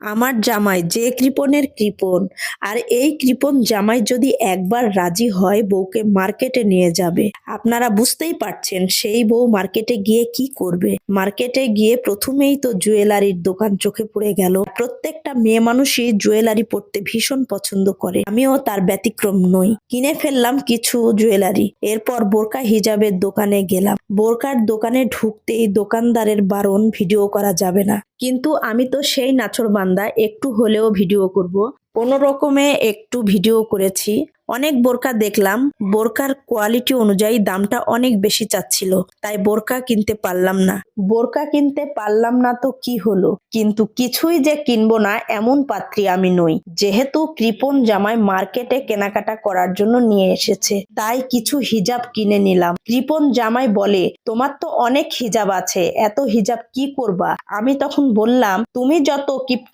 আমার জামাই যে কৃপণের কৃপণ। আর এই কৃপণ জামাই যদি একবার রাজি হয় বউকে মার্কেটে নিয়ে যাবে, আপনারা বুঝতেই পারছেন সেই বউ মার্কেটে গিয়ে কি করবে। মার্কেটে গিয়ে প্রথমেই তো জুয়েলারির দোকান চোখে পড়ে গেল। প্রত্যেকটা মেয়ে মানুষই জুয়েলারি পরতে ভীষণ পছন্দ করে, আমিও তার ব্যতিক্রম নই। কিনে ফেললাম কিছু জুয়েলারি, এরপর বোরকা হিজাবের দোকানে গেলাম। বোরকার দোকানে ঢুকতেই দোকানদারের বারণ ভিডিও করা যাবে না, কিন্তু আমি তো সেই নাছোড়বান্দা, একটু হলেও ভিডিও করব। কোনো রকমে একটু ভিডিও করেছি। অনেক বোরকা দেখলাম, বোরকার কোয়ালিটি অনুযায়ী দামটা অনেক বেশি চাচ্ছিল, তাই বোরকা কিনতে পারলাম না। বোরকা কিনতে পারলাম না তো কি হলো, কিন্তু কিছুই যে কিনবো না এমন পাত্রী আমি নই। যেহেতু কৃপণ জামাই মার্কেটে কেনাকাটা করার জন্য নিয়ে এসেছে, তাই কিছু হিজাব কিনে নিলাম। কৃপণ জামাই বলে, তোমার তো অনেক হিজাব আছে, এত হিজাব কি করবা? আমি তখন বললাম, তুমি যত